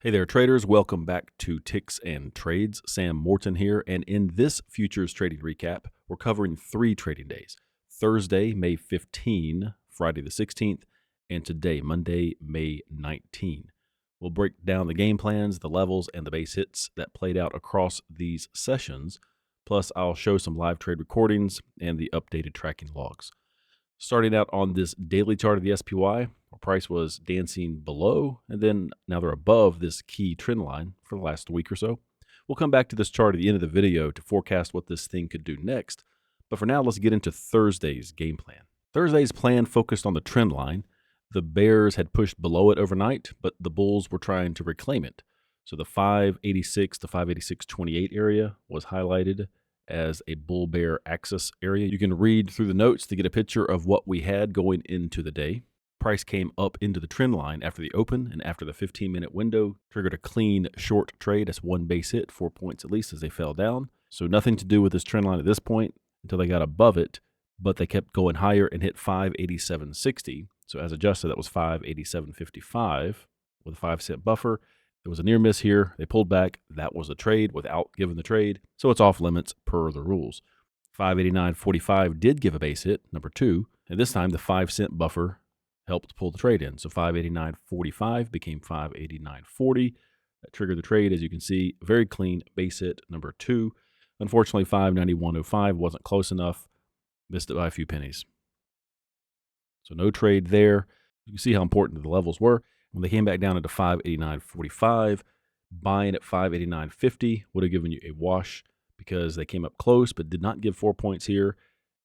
Hey there, traders. Welcome back to Ticks and Trades. Sam Morton here. And in this futures trading recap, we're covering 3 trading days: Thursday, May 15, Friday the 16th, and today, Monday, May 19. We'll break down the game plans, the levels, and the base hits that played out across these sessions. Plus, I'll show some live trade recordings and the updated tracking logs. Starting out on this daily chart of the SPY, our price was dancing below, and then now they're above this key trend line for the last week or so. We'll come back to this chart at the end of the video to forecast what this thing could do next. But for now, let's get into Thursday's game plan. Thursday's plan focused on the trend line. The bears had pushed below it overnight, but the bulls were trying to reclaim it. So the 586 to 586.28 area was highlighted as a bull bear axis area. You can read through the notes to get a picture of what we had going into the day. Price came up into the trend line after the open, and after the 15-minute window triggered a clean short trade. That's one base hit, 4 points at least as they fell down. So nothing to do with this trend line at this point until they got above it, but they kept going higher and hit 587.60. So as adjusted, that was 587.55 with a 5-cent buffer. There was a near miss here. They pulled back. That was a trade without giving the trade. So it's off limits per the rules. 589.45 did give a base hit, number 2. And this time the 5-cent buffer helped pull the trade in. So 589.45 became 589.40. That triggered the trade, as you can see. Very clean base hit, number 2. Unfortunately, 591.05 wasn't close enough. Missed it by a few pennies. So no trade there. You can see how important the levels were. When they came back down into 589.45, buying at 589.50 would have given you a wash because they came up close but did not give 4 points here,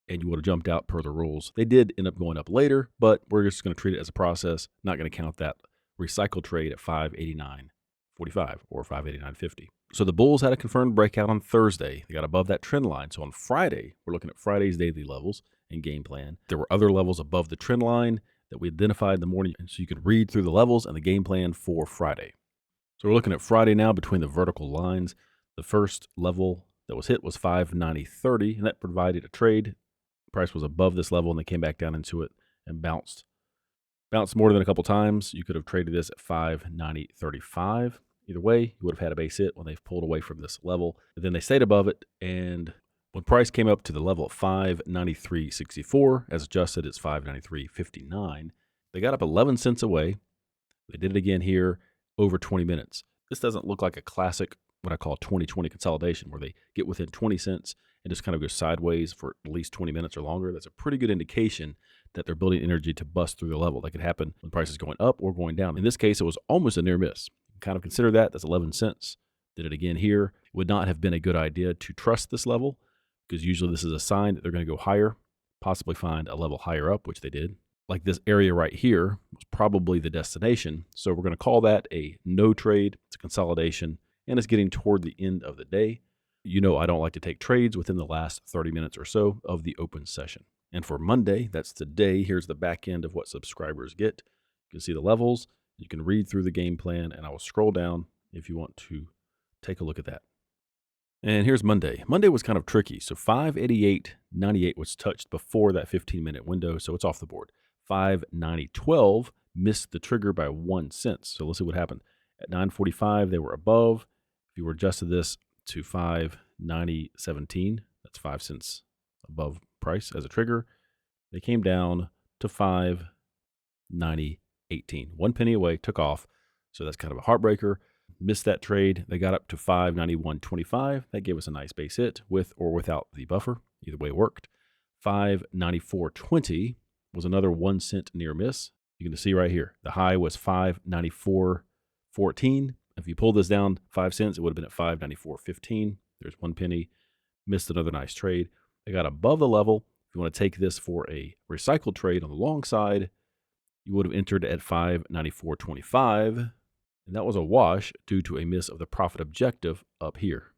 and you would have jumped out per the rules. They did end up going up later, but we're just going to treat it as a process, not going to count that recycle trade at 589.45 or 589.50. So the bulls had a confirmed breakout on Thursday. They got above that trend line. So on Friday, we're looking at Friday's daily levels and game plan. There were other levels above the trend line that we identified in the morning, so you can read through the levels and the game plan for Friday. So we're looking at Friday now between the vertical lines. The first level that was hit was 590.30, and that provided a trade. The price was above this level, and they came back down into it and bounced more than a couple times. You could have traded this at 590.35. Either way, you would have had a base hit when they've pulled away from this level. But then they stayed above it, and when price came up to the level of 593.64, as adjusted, it's 593.59. They got up 11 cents away. They did it again here over 20 minutes. This doesn't look like a classic, what I call 20-20 consolidation, where they get within 20 cents and just kind of go sideways for at least 20 minutes or longer. That's a pretty good indication that they're building energy to bust through the level. That could happen when price is going up or going down. In this case, it was almost a near miss. Kind of consider that. That's 11 cents. Did it again here. Would not have been a good idea to trust this level, because usually this is a sign that they're going to go higher, possibly find a level higher up, which they did. Like this area right here was probably the destination. So we're going to call that a no trade. It's a consolidation, and it's getting toward the end of the day. You know I don't like to take trades within the last 30 minutes or so of the open session. And for Monday, that's today, here's the back end of what subscribers get. You can see the levels. You can read through the game plan, and I will scroll down if you want to take a look at that. And here's Monday. Monday was kind of tricky. So 588.98 was touched before that 15-minute window, so it's off the board. 590.12 missed the trigger by 1 cent. So let's see what happened. At 9:45, they were above. If you were adjusted this to 590.17, that's 5 cents above price as a trigger. They came down to 590.18. 1 penny away, took off. So that's kind of a heartbreaker. Missed that trade. They got up to 591.25. That gave us a nice base hit with or without the buffer. Either way worked. 594.20 was another 1 cent near miss. You can see right here. The high was 594.14. If you pull this down 5 cents, it would have been at 594.15. There's 1 penny. Missed another nice trade. They got above the level. If you want to take this for a recycled trade on the long side, you would have entered at 594.25. And that was a wash due to a miss of the profit objective up here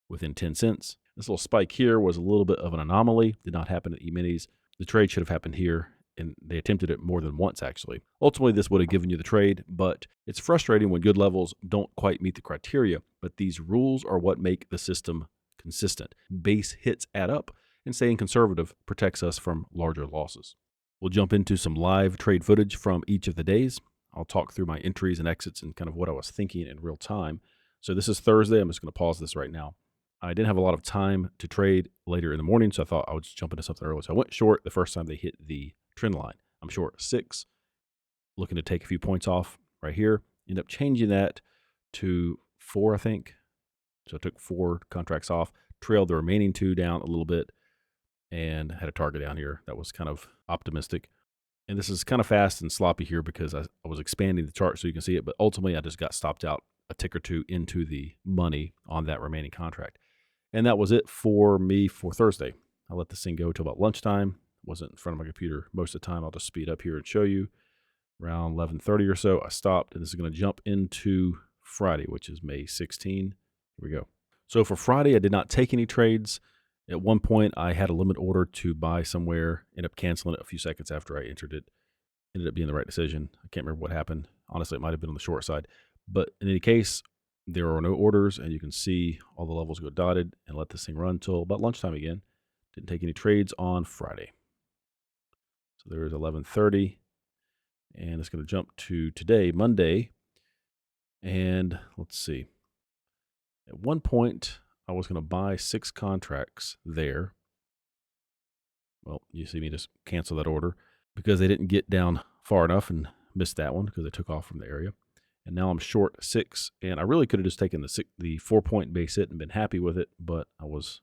within 10 cents. This little spike here was a little bit of an anomaly. Did not happen at E-minis. The trade should have happened here, and they attempted it more than once, actually. Ultimately, this would have given you the trade, but it's frustrating when good levels don't quite meet the criteria. But these rules are what make the system consistent. Base hits add up, and staying conservative protects us from larger losses. We'll jump into some live trade footage from each of the days. I'll talk through my entries and exits and kind of what I was thinking in real time. So this is Thursday. I'm just going to pause this right now. I didn't have a lot of time to trade later in the morning, so I thought I would just jump into something early. So I went short the first time they hit the trend line. I'm short 6, looking to take a few points off right here. End up changing that to 4, I think. So I took 4 contracts off, trailed the remaining 2 down a little bit, and had a target down here that was kind of optimistic. And this is kind of fast and sloppy here because I was expanding the chart so you can see it, but ultimately I just got stopped out a tick or 2 into the money on that remaining contract. And that was it for me for Thursday. I let this thing go till about lunchtime. Wasn't in front of my computer most of the time. I'll just speed up here and show you. Around 11:30 or so, I stopped, and this is going to jump into Friday, which is May 16. Here we go. So for Friday, I did not take any trades. At one point, I had a limit order to buy somewhere, ended up canceling it a few seconds after I entered it. Ended up being the right decision. I can't remember what happened. Honestly, it might have been on the short side. But in any case, there are no orders, and you can see all the levels go dotted, and let this thing run till about lunchtime again. Didn't take any trades on Friday. So there is 11:30, and it's going to jump to today, Monday. And let's see. At one point, I was going to buy 6 contracts there. Well, you see me just cancel that order because they didn't get down far enough and missed that one because they took off from the area. And now I'm short 6, and I really could have just taken the 4-point base hit and been happy with it, but I was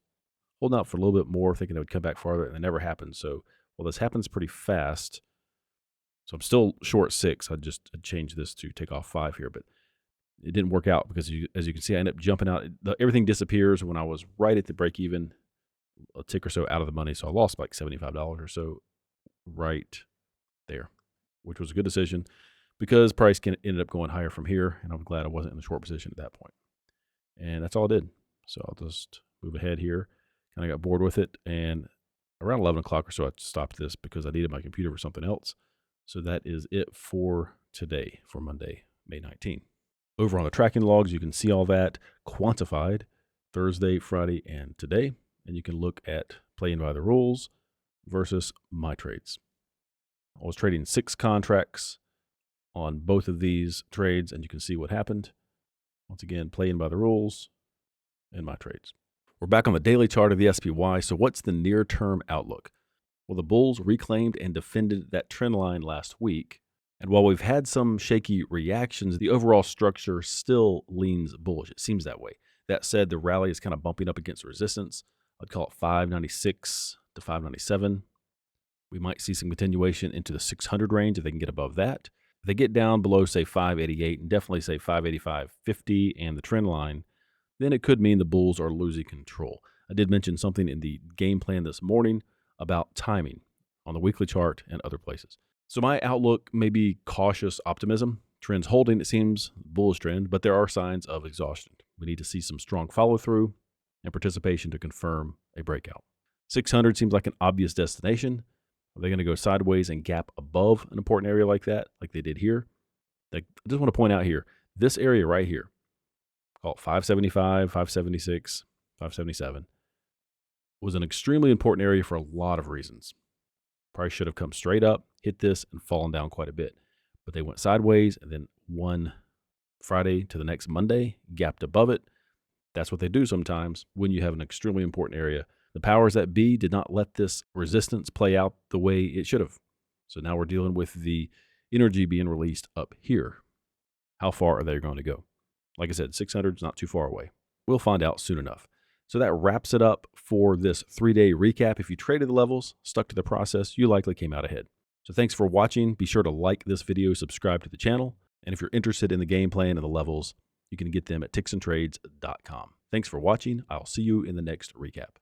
holding out for a little bit more, thinking it would come back farther, and it never happened. So, well, this happens pretty fast. So I'm still short 6. I just changed this to take off 5 here, but it didn't work out because, as you can see, I ended up jumping out. Everything disappears when I was right at the break even, a tick or so out of the money. So I lost like $75 or so right there, which was a good decision because price ended up going higher from here, and I'm glad I wasn't in the short position at that point. And that's all I did. So I'll just move ahead here. Kind of got bored with it, and around 11 o'clock or so, I stopped this because I needed my computer for something else. So that is it for today, for Monday, May 19th. Over on the tracking logs, you can see all that quantified Thursday, Friday, and today. And you can look at playing by the rules versus my trades. I was trading 6 contracts on both of these trades, and you can see what happened. Once again, playing by the rules and my trades. We're back on the daily chart of the SPY. So what's the near-term outlook? Well, the bulls reclaimed and defended that trend line last week. And while we've had some shaky reactions, the overall structure still leans bullish. It seems that way. That said, the rally is kind of bumping up against resistance. I'd call it 596 to 597. We might see some continuation into the 600 range if they can get above that. If they get down below, say, 588 and definitely say 585.50 and the trend line, then it could mean the bulls are losing control. I did mention something in the game plan this morning about timing on the weekly chart and other places. So my outlook may be cautious optimism. Trends holding, it seems, bullish trend, but there are signs of exhaustion. We need to see some strong follow-through and participation to confirm a breakout. 600 seems like an obvious destination. Are they going to go sideways and gap above an important area like that, like they did here? I just want to point out here, this area right here, call it 575, 576, 577, was an extremely important area for a lot of reasons. Price should have come straight up, hit this, and fallen down quite a bit. But they went sideways, and then one Friday to the next Monday, gapped above it. That's what they do sometimes when you have an extremely important area. The powers that be did not let this resistance play out the way it should have. So now we're dealing with the energy being released up here. How far are they going to go? Like I said, 600 is not too far away. We'll find out soon enough. So that wraps it up for this 3-day recap. If you traded the levels, stuck to the process, you likely came out ahead. So thanks for watching. Be sure to like this video, subscribe to the channel. And if you're interested in the game plan and the levels, you can get them at ticksandtrades.com. Thanks for watching. I'll see you in the next recap.